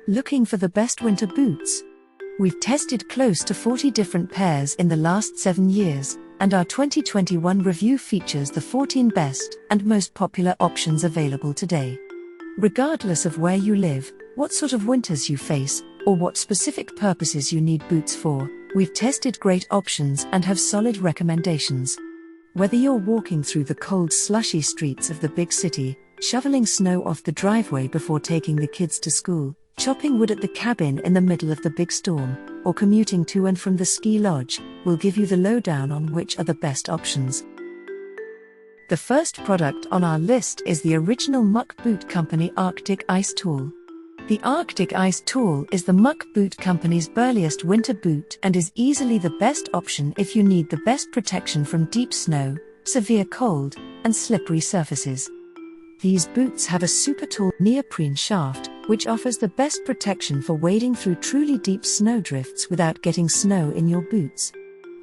Looking for the best winter boots? We've tested close to 40 different pairs in the last 7 years, and our 2021 review features the 14 best and most popular options available today. Regardless of where you live, what sort of winters you face, or what specific purposes you need boots for, we've tested great options and have solid recommendations. Whether you're walking through the cold slushy streets of the big city, shoveling snow off the driveway before taking the kids to school, chopping wood at the cabin in the middle of the big storm, or commuting to and from the ski lodge, we'll give you the lowdown on which are the best options. The first product on our list is the original Muck boot company Arctic Ice Tool. The Arctic Ice Tool is the Muck boot company's burliest winter boot and is easily the best option if you need the best protection from deep snow, severe cold, and slippery surfaces. These boots have a super tall neoprene shaft, which offers the best protection for wading through truly deep snowdrifts without getting snow in your boots.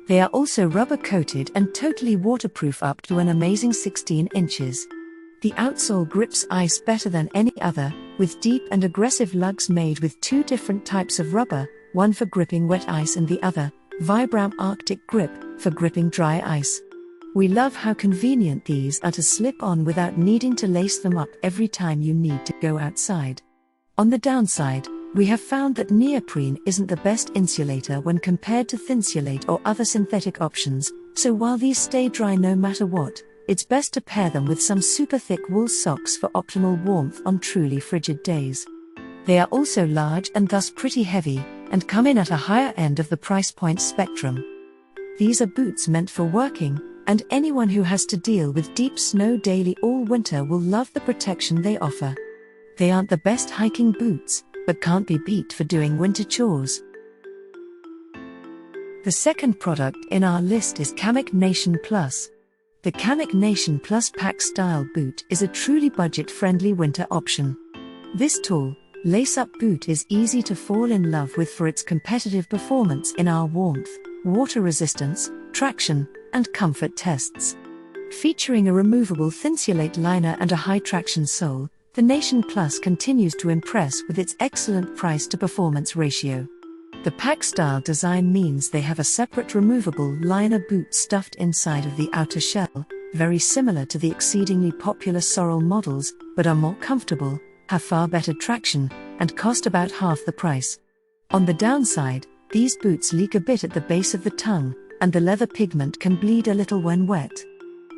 They are also rubber-coated and totally waterproof up to an amazing 16 inches. The outsole grips ice better than any other, with deep and aggressive lugs made with 2 different types of rubber, one for gripping wet ice and the other, Vibram Arctic Grip, for gripping dry ice. We love how convenient these are to slip on without needing to lace them up every time you need to go outside. On the downside, we have found that neoprene isn't the best insulator when compared to Thinsulate or other synthetic options, so while these stay dry no matter what, it's best to pair them with some super thick wool socks for optimal warmth on truly frigid days. They are also large and thus pretty heavy, and come in at a higher end of the price point spectrum. These are boots meant for working, and anyone who has to deal with deep snow daily all winter will love the protection they offer. They aren't the best hiking boots, but can't be beat for doing winter chores. The second product in our list is Kamik NationPlus. The Kamik NationPlus pack-style boot is a truly budget-friendly winter option. This tall, lace-up boot is easy to fall in love with for its competitive performance in our warmth, water resistance, traction, and comfort tests. Featuring a removable Thinsulate liner and a high-traction sole, the NationPlus continues to impress with its excellent price-to-performance ratio. The pack-style design means they have a separate removable liner boot stuffed inside of the outer shell, very similar to the exceedingly popular Sorel models, but are more comfortable, have far better traction, and cost about half the price. On the downside, these boots leak a bit at the base of the tongue, and the leather pigment can bleed a little when wet.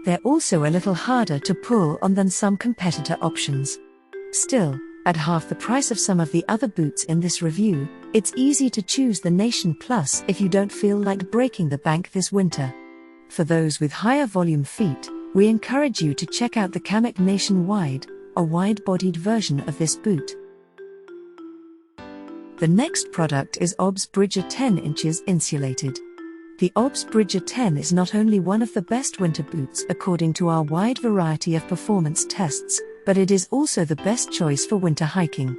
They're also a little harder to pull on than some competitor options. Still, at half the price of some of the other boots in this review, it's easy to choose the NationPlus if you don't feel like breaking the bank this winter. For those with higher volume feet, we encourage you to check out the Kamik Nationwide, a wide-bodied version of this boot. The next product is Oboz Bridger 10 inches Insulated. The Oboz Bridger 10 is not only one of the best winter boots according to our wide variety of performance tests, but it is also the best choice for winter hiking.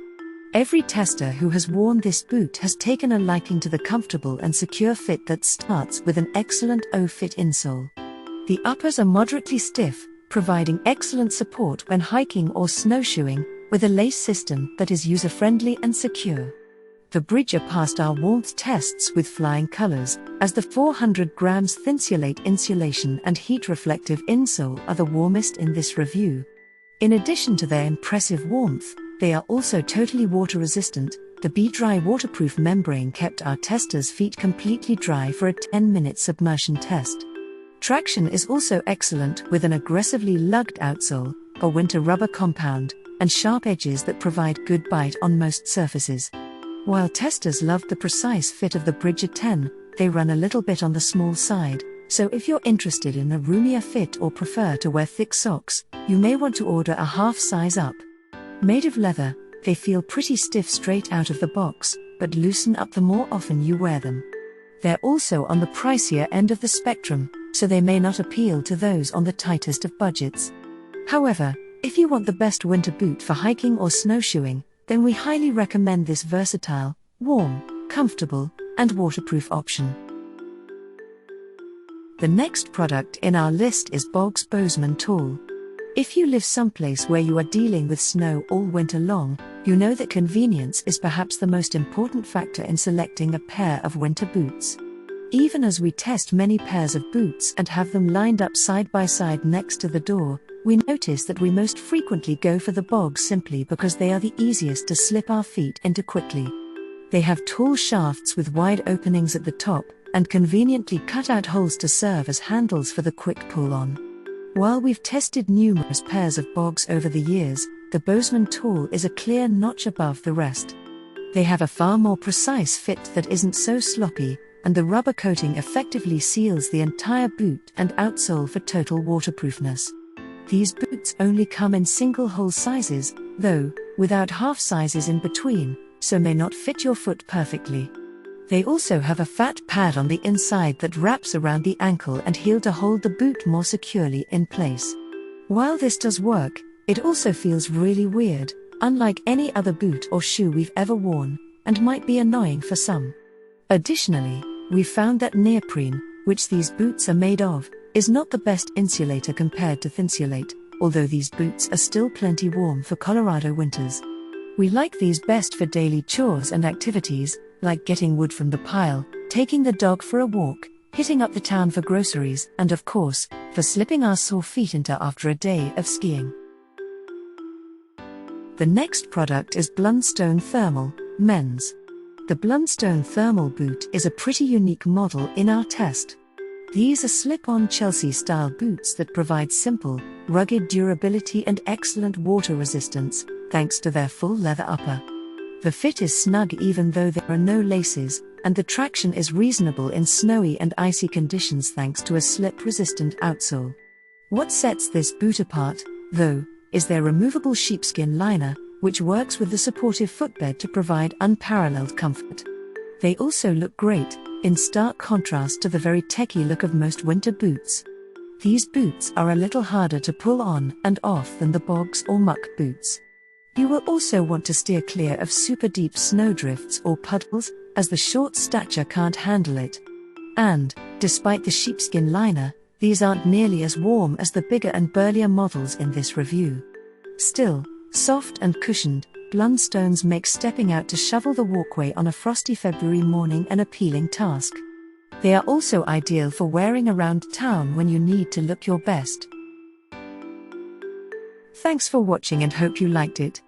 Every tester who has worn this boot has taken a liking to the comfortable and secure fit that starts with an excellent O-fit insole. The uppers are moderately stiff, providing excellent support when hiking or snowshoeing, with a lace system that is user-friendly and secure. The Bridger passed our warmth tests with flying colors, as the 400 grams Thinsulate insulation and heat-reflective insole are the warmest in this review. In addition to their impressive warmth, they are also totally water-resistant. The Be-Dry waterproof membrane kept our testers' feet completely dry for a 10-minute submersion test. Traction is also excellent with an aggressively lugged outsole, a winter rubber compound, and sharp edges that provide good bite on most surfaces. While testers loved the precise fit of the Bridger 10, they run a little bit on the small side, so if you're interested in a roomier fit or prefer to wear thick socks, you may want to order a half size up. Made of leather, they feel pretty stiff straight out of the box, but loosen up the more often you wear them. They're also on the pricier end of the spectrum, so they may not appeal to those on the tightest of budgets. However, if you want the best winter boot for hiking or snowshoeing, then we highly recommend this versatile, warm, comfortable, and waterproof option. The next product in our list is Bogs Bozeman Tall. If you live someplace where you are dealing with snow all winter long, you know that convenience is perhaps the most important factor in selecting a pair of winter boots. Even as we test many pairs of boots and have them lined up side by side next to the door, we notice that we most frequently go for the Bogs simply because they are the easiest to slip our feet into quickly. They have tall shafts with wide openings at the top, and conveniently cut out holes to serve as handles for the quick pull-on. While we've tested numerous pairs of Bogs over the years, the Bozeman Tall is a clear notch above the rest. They have a far more precise fit that isn't so sloppy, and the rubber coating effectively seals the entire boot and outsole for total waterproofness. These boots only come in single-hole sizes, though, without half sizes in between, so may not fit your foot perfectly. They also have a fat pad on the inside that wraps around the ankle and heel to hold the boot more securely in place. While this does work, it also feels really weird, unlike any other boot or shoe we've ever worn, and might be annoying for some. Additionally, we found that neoprene, which these boots are made of, is not the best insulator compared to Thinsulate, although these boots are still plenty warm for Colorado winters. We like these best for daily chores and activities, like getting wood from the pile, taking the dog for a walk, hitting up the town for groceries, and of course, for slipping our sore feet into after a day of skiing. The next product is Blundstone Thermal, Men's. The Blundstone Thermal boot is a pretty unique model in our test. These are slip-on Chelsea-style boots that provide simple, rugged durability and excellent water resistance, thanks to their full leather upper. The fit is snug even though there are no laces, and the traction is reasonable in snowy and icy conditions thanks to a slip-resistant outsole. What sets this boot apart, though, is their removable sheepskin liner, which works with the supportive footbed to provide unparalleled comfort. They also look great, in stark contrast to the very techy look of most winter boots. These boots are a little harder to pull on and off than the Bogs or Muck boots. You will also want to steer clear of super deep snowdrifts or puddles, as the short stature can't handle it. And, despite the sheepskin liner, these aren't nearly as warm as the bigger and burlier models in this review. Still, soft and cushioned, Blundstones make stepping out to shovel the walkway on a frosty February morning an appealing task. They are also ideal for wearing around town when you need to look your best. Thanks for watching and hope you liked it.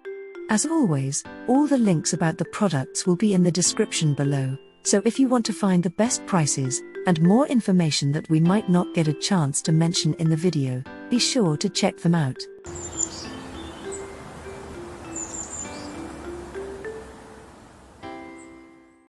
As always, all the links about the products will be in the description below, so if you want to find the best prices, and more information that we might not get a chance to mention in the video, be sure to check them out.